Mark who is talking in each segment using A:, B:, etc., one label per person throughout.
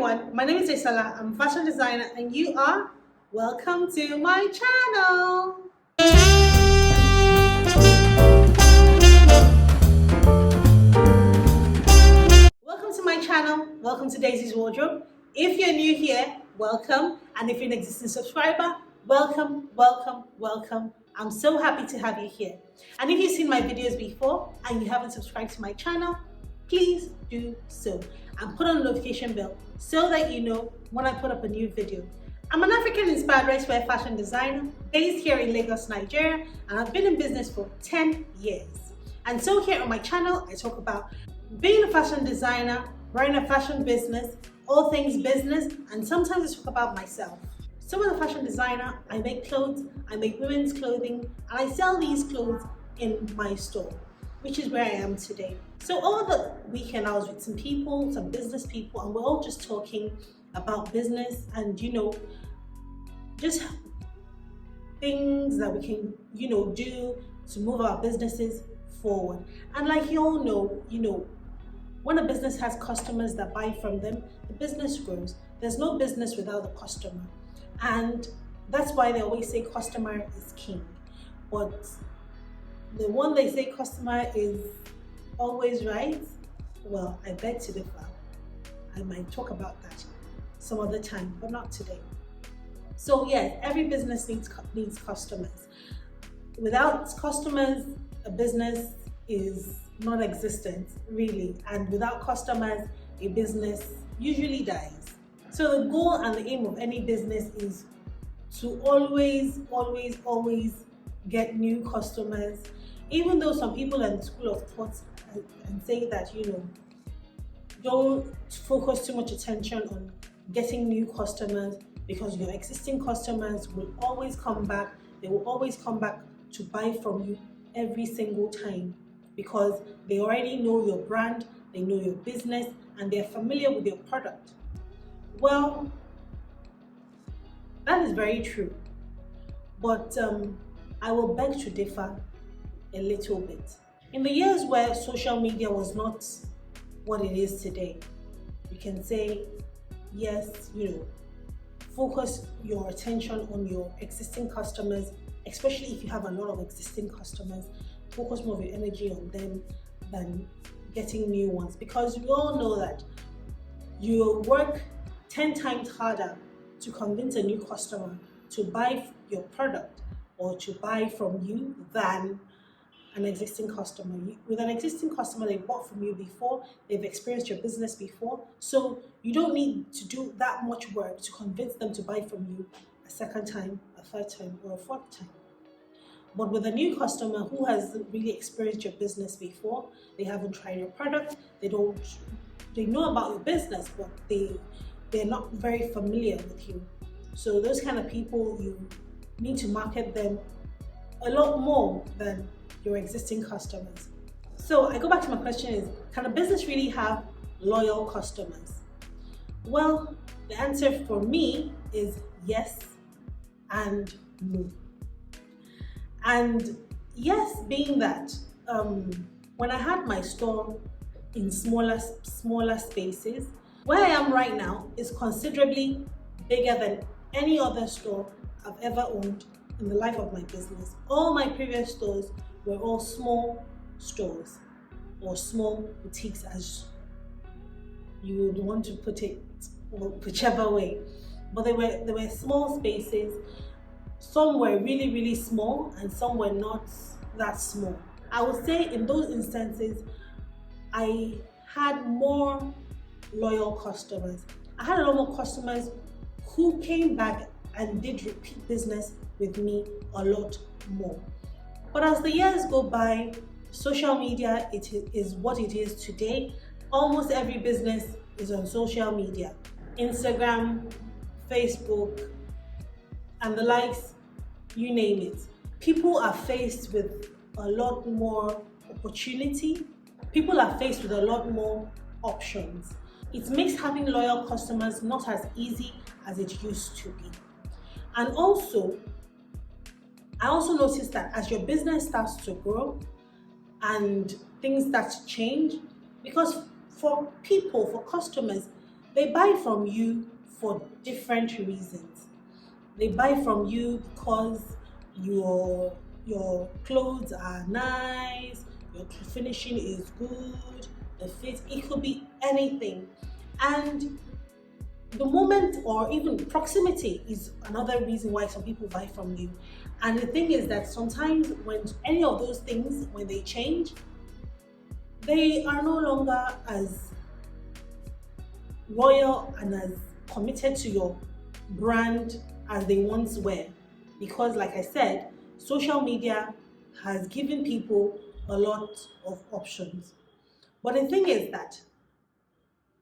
A: everyone, my name is Isala. I'm a fashion designer and you are welcome to my channel. Welcome to my channel. Welcome to Daisy's Wardrobe. If you're new here, welcome. And if you're an existing subscriber, welcome, welcome, welcome. I'm so happy to have you here. And if you've seen my videos before and you haven't subscribed to my channel, please do so and put on the notification bell so that you know when I put up a new video. I'm an African-inspired racewear fashion designer based here in Lagos, Nigeria, and I've been in business for 10 years. And so here on my channel, I talk about being a fashion designer, running a fashion business, all things business, and sometimes I talk about myself. So as a fashion designer, I make clothes, I make women's clothing, and I sell these clothes in my store, which is where I am today. So over the weekend, I was with some people, some business people, and we're all just talking about business and, just things that we can, do to move our businesses forward. And like you all know, when a business has customers that buy from them, the business grows. There's no business without the customer. And that's why they always say customer is king. But the one they say customer is always right, well, I beg to differ. I might talk about that some other time, but not today. So yes, every business needs customers. Without customers, a business is non-existent, really. And without customers, a business usually dies. So the goal and the aim of any business is to always get new customers. Even though some people in the school of thought and say that, don't focus too much attention on getting new customers, because your existing customers will always come back. They will always come back to buy from you every single time because they already know your brand, they know your business, and they're familiar with your product. Well, that is very true. But I will beg to differ a little bit. In the years where social media was not what it is today, you can say, yes, focus your attention on your existing customers, especially if you have a lot of existing customers. Focus more of your energy on them than getting new ones, because we all know that you work 10 times harder to convince a new customer to buy your product or to buy from you than an existing customer. With an existing customer, they bought from you before, they've experienced your business before, so you don't need to do that much work to convince them to buy from you a second time, a third time, or a fourth time. But with a new customer who hasn't really experienced your business before, they haven't tried your product, they know about your business, but they're not very familiar with you. So those kind of people, you need to market them a lot more than your existing customers. So I go back to my question is, can a business really have loyal customers? Well, the answer for me is yes and no. And yes, being that when I had my store in smaller spaces, where I am right now is considerably bigger than any other store I've ever owned in the life of my business. All my previous stores were all small stores or small boutiques, as you would want to put it, whichever way. But they were small spaces. Some were really small and some were not that small. I would say in those instances, I had more loyal customers. I had a lot more customers who came back and did repeat business with me a lot more. But as the years go by, social media, it is what it is today. Almost every business is on social media. Instagram, Facebook, and the likes, you name it. People are faced with a lot more opportunity. People are faced with a lot more options. It makes having loyal customers not as easy as it used to be. And also, I also noticed that as your business starts to grow and things start to change, because for customers, They buy from you for different reasons. They buy from you because your your clothes are nice, your finishing is good, the fit, it could be anything. And the moment or even proximity is another reason why some people buy from you. And the thing is that sometimes when any of those things, when they change, they are no longer as loyal and as committed to your brand as they once were. Because, like I said, social media has given people a lot of options. But the thing is that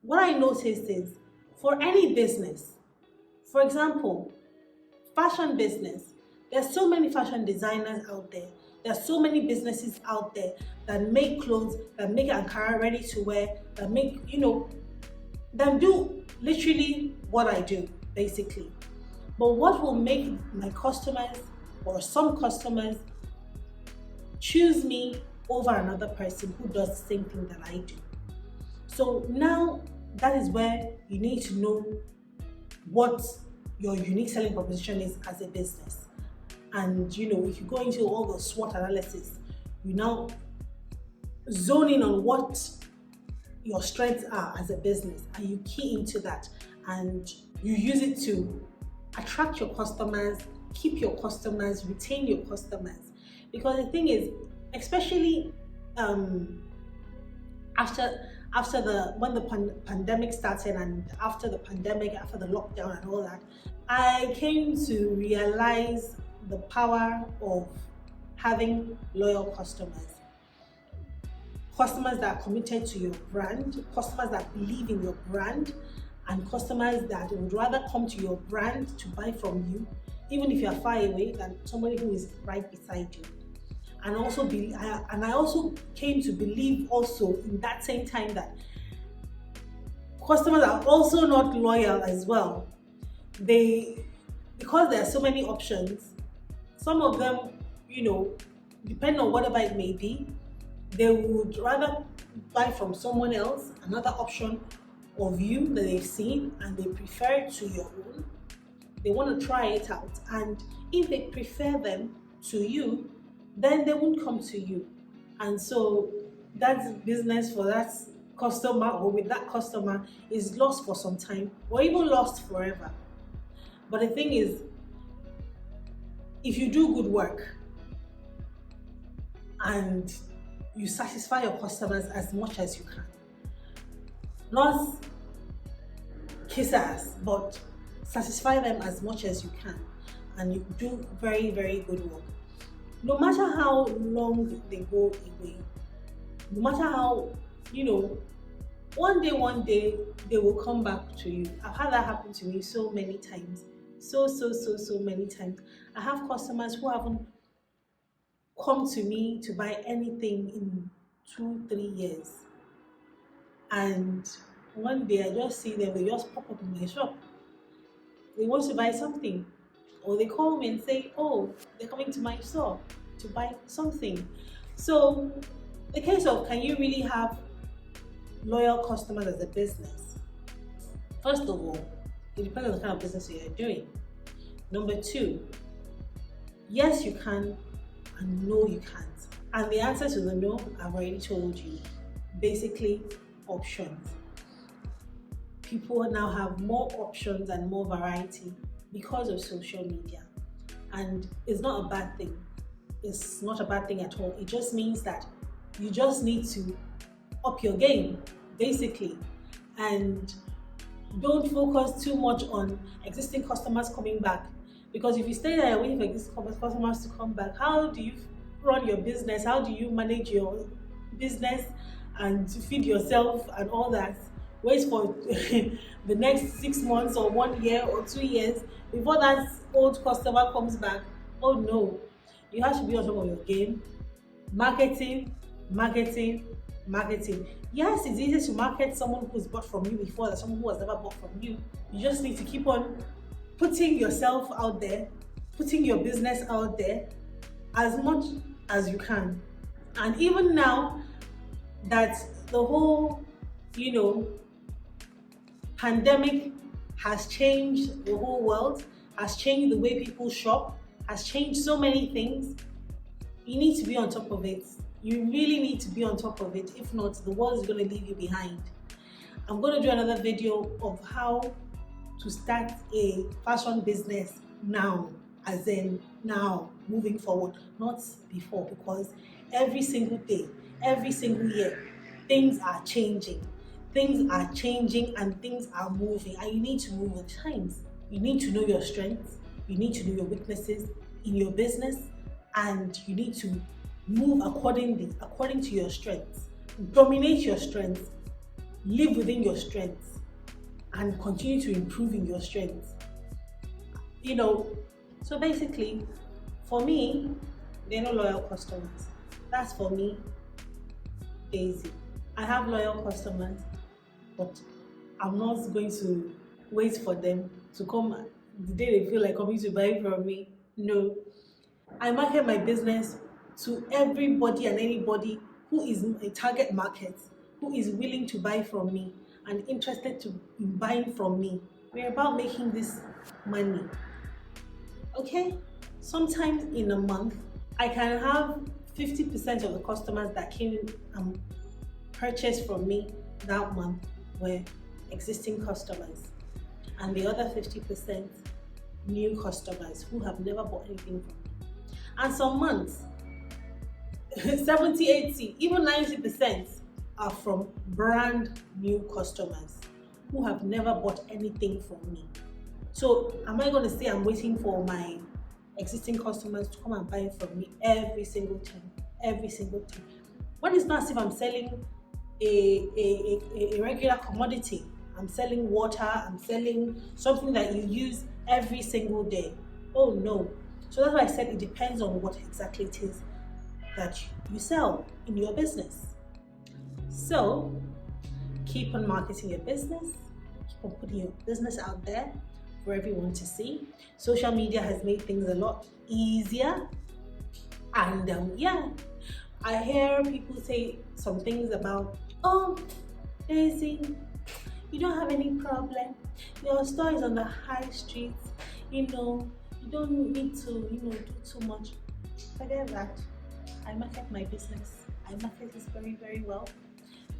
A: what I noticed is for any business, for example, fashion business, there's so many fashion designers out there. There's so many businesses out there that make clothes, that make Ankara ready to wear, that make, them do literally what I do, basically. But what will make my customers or some customers choose me over another person who does the same thing that I do? So now that is where you need to know what your unique selling proposition is as a business. And if you go into all the SWOT analysis, you now zone in on what your strengths are as a business, and you key into that, and you use it to attract your customers, keep your customers, retain your customers. Because the thing is, especially after when the pandemic started, and after the pandemic, after the lockdown and all that, I came to realize the power of having loyal customers. Customers that are committed to your brand, customers that believe in your brand, and customers that would rather come to your brand to buy from you, even if you are far away, than somebody who is right beside you. And I also came to believe also in that same time that customers are also not loyal as well. Because there are so many options, some of them, depending on whatever it may be, they would rather buy from someone else, another option of you that they've seen, and they prefer it to your own. They want to try it out, and if they prefer them to you, then they won't come to you. And so that business for that customer, or with that customer, is lost for some time, or even lost forever. But the thing is, if you do good work and you satisfy your customers as much as you can, not kiss ass, but satisfy them as much as you can, and you do very, very good work, no matter how long they go away, no matter how, one day they will come back to you. I've had that happen to me so many times. So many times. I have customers who haven't come to me to buy anything in 2-3 years. And one day I just see them, they just pop up in my shop. They want to buy something. Or they call me and say, oh, they're coming to my store to buy something. So the case of, can you really have loyal customers as a business? First of all, it depends on the kind of business you're doing. Number two, yes you can, and no you can't. And the answer to the no, I've already told you. Basically, options. People now have more options and more variety because of social media. And it's not a bad thing. It's not a bad thing at all. It just means that you just need to up your game, basically. And don't focus too much on existing customers coming back. Because if you stay there waiting for existing customers to come back, how do you run your business? How do you manage your business and to feed yourself and all that? Wait for the next 6 months or 1 year or 2 years before that old customer comes back. Oh no, you have to be on top of your game. Marketing. Yes, it's easy to market someone who's bought from you before than someone who has never bought from you. You just need to keep on putting yourself out there, putting your business out there as much as you can. And even now that the whole, Pandemic has changed the whole world, has changed the way people shop, has changed so many things. You need to be on top of it. You really need to be on top of it. If not, the world is going to leave you behind. I'm going to do another video of how to start a fashion business now, as in now, moving forward, not before, because every single day, every single year, things are changing. Things are changing and things are moving, and you need to move with times. You need to know your strengths, you need to know your weaknesses in your business, and you need to move according to your strengths. Dominate your strengths, live within your strengths, and continue to improve in your strengths. So basically, for me, they're no loyal customers. That's for me, Daisy. I have loyal customers, but I'm not going to wait for them to come the day they feel like coming to buy from me. No. I market my business to everybody and anybody who is a target market, who is willing to buy from me and interested in buying from me. We're about making this money. Okay? Sometimes in a month, I can have 50% of the customers that came and purchased from me that month were existing customers, and the other 50% new customers who have never bought anything from me. And some months, 70, 80, even 90% are from brand new customers who have never bought anything from me. So am I going to say I'm waiting for my existing customers to come and buy from me every single time? Every single time. When it's not as if I'm selling a regular commodity. I'm selling water, I'm selling something that you use every single day. Oh no. So that's why I said it depends on what exactly it is that you sell in your business. So keep on marketing your business, keep on putting your business out there for everyone to see. Social media has made things a lot easier, and yeah, I hear people say some things about, oh, Daisy, you don't have any problem. Your store is on the high street. You don't need to, do too much. Forget that. I market my business. I market this very, very well.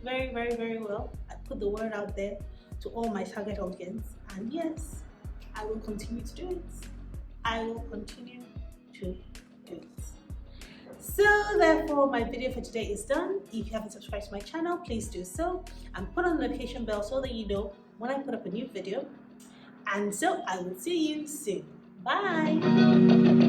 A: Very, very, very well. I put the word out there to all my target audience. And yes, I will continue to do it. I will continue to do it. So therefore, my video for today is done. If you haven't subscribed to my channel, please do so, and put on the notification bell so that you know when I put up a new video. And so I will see you soon. Bye.